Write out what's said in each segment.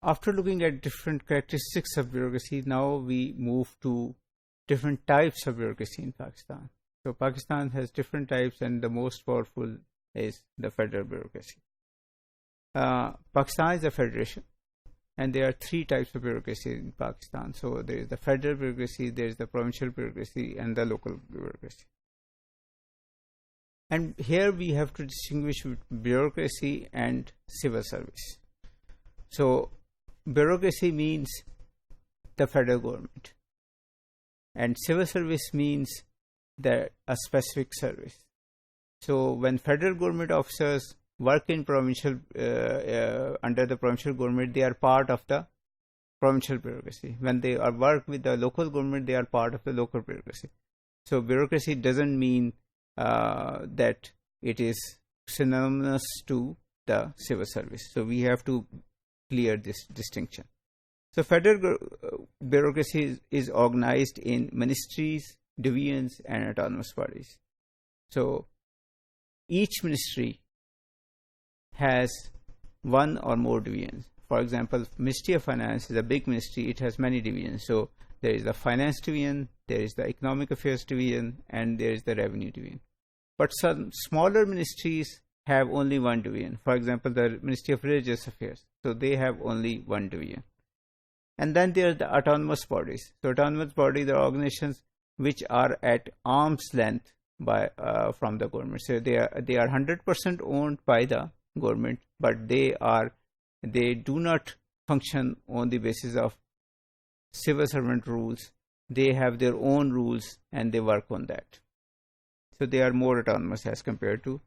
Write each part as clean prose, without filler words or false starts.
After looking at different characteristics of bureaucracy, now we move to different types of bureaucracy in Pakistan. So Pakistan has different types, and the most powerful is the federal bureaucracy. Pakistan is a federation, and there are three types of bureaucracy in Pakistan. So there is the federal bureaucracy, there is the provincial bureaucracy, and the local bureaucracy. And here we have to distinguish between bureaucracy and civil service. So bureaucracy means the federal government, and civil service means a specific service. So when federal government officers work in provincial under the provincial government, they are part of the provincial bureaucracy. When they work with the local government, they are part of the local bureaucracy. So bureaucracy doesn't mean that it is synonymous to the civil service. So we have to clear this distinction. So federal bureaucracy is organized in ministries, divisions, and autonomous bodies. So each ministry has one or more divisions. For example, Ministry of Finance is a big ministry. It has many divisions. So there is the Finance Division, there is the Economic Affairs Division, and there is the Revenue Division. But some smaller ministries have only one division. For example, the Ministry of Religious Affairs. So they have only one division. And then there are the autonomous bodies. So autonomous bodies are organizations which are at arm's length from the government. So they are 100% owned by the government, but they do not function on the basis of civil servant rules. They have their own rules and they work on that. So they are more autonomous as compared to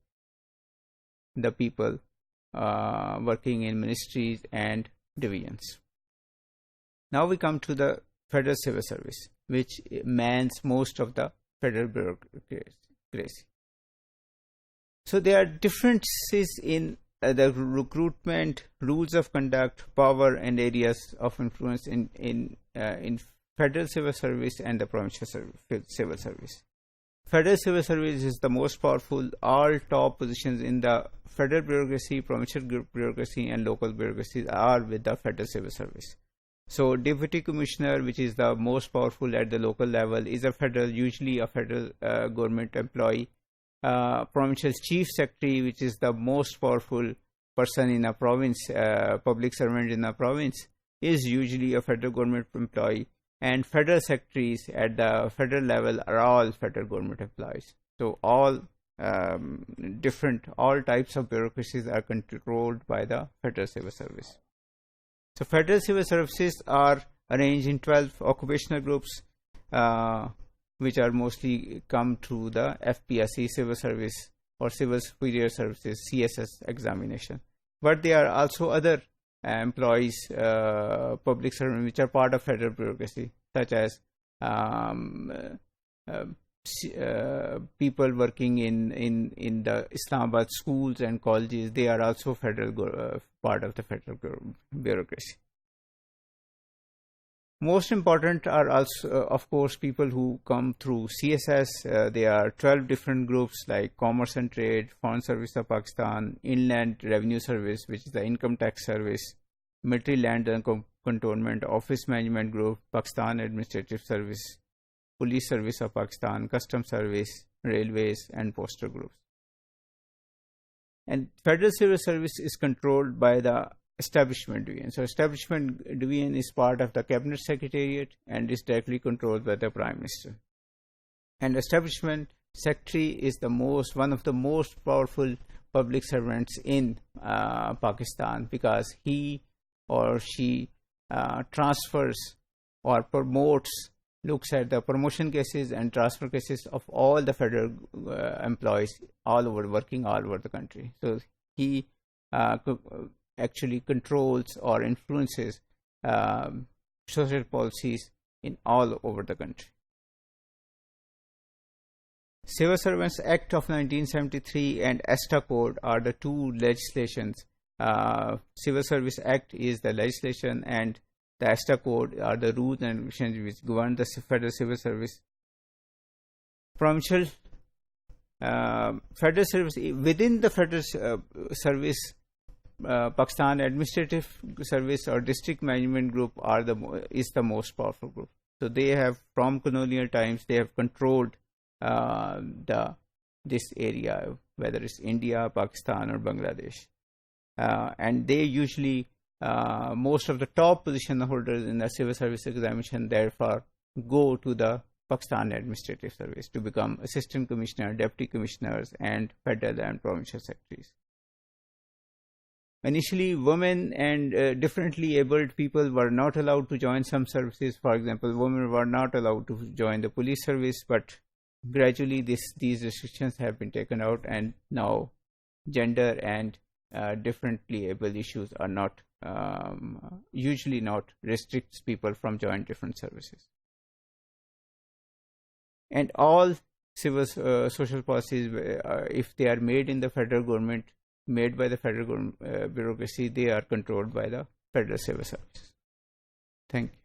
the people working in ministries and divisions. Now we come to the Federal Civil Service, which mans most of the federal bureaucracy. So there are differences in the recruitment, rules of conduct, power, and areas of influence in Federal Civil Service and the Provincial Civil Service. Federal Civil Service is the most powerful. All top positions in the federal bureaucracy, provincial bureaucracy, and local bureaucracies are with the Federal Civil Service. So Deputy Commissioner, which is the most powerful at the local level, is usually a federal government employee. Provincial Chief Secretary, which is the most powerful person in a province, public servant in a province, is usually a federal government employee. And federal secretaries at the federal level are all federal government employees. So all types of bureaucracies are controlled by the Federal Civil Service. So Federal Civil Services are arranged in 12 occupational groups, which are mostly come through the FPSC Civil Service or Civil Superior Services CSS examination. But there are also other employees, public servants, which are part of federal bureaucracy, such as people working in the Islamabad schools and colleges. They are also federal part of the federal bureaucracy. Most important are also, of course, people who come through CSS. There are 12 different groups like Commerce and Trade, Foreign Service of Pakistan, Inland Revenue Service, which is the Income Tax Service, Military Land and Cantonment, Office Management Group, Pakistan Administrative Service, Police Service of Pakistan, Customs Service, Railways, and Postal Groups. And Federal Civil Service is controlled by the Establishment Division. So Establishment Division is part of the Cabinet Secretariat and is directly controlled by the Prime Minister. And Establishment Secretary is one of the most powerful public servants in Pakistan, because he or she transfers or promotes, looks at the promotion cases and transfer cases of all the federal employees working all over the country. So he actually controls or influences social policies in all over the country. Civil Servants Act of 1973 and ESTA Code are the two legislations. Civil Service Act is the legislation, and the ESTA Code are the rules and regulations which govern the federal civil service. Provincial federal service, within the federal service, Pakistan Administrative Service or District Management Group is the most powerful group. So they have, from colonial times, they have controlled this area, whether it's India, Pakistan, or Bangladesh, and they usually most of the top position holders in the civil service examination therefore go to the Pakistan Administrative Service to become assistant commissioner, deputy commissioners, and federal and provincial secretaries. Initially, women and differently abled people were not allowed to join some services. For example, women were not allowed to join the police service, but gradually these restrictions have been taken out, and now gender and differently abled issues are not usually not restricts people from joining different services. And all civil social policies, if they are made in the federal government, made by the federal government bureaucracy, they are controlled by the Federal Civil Service. Thank you.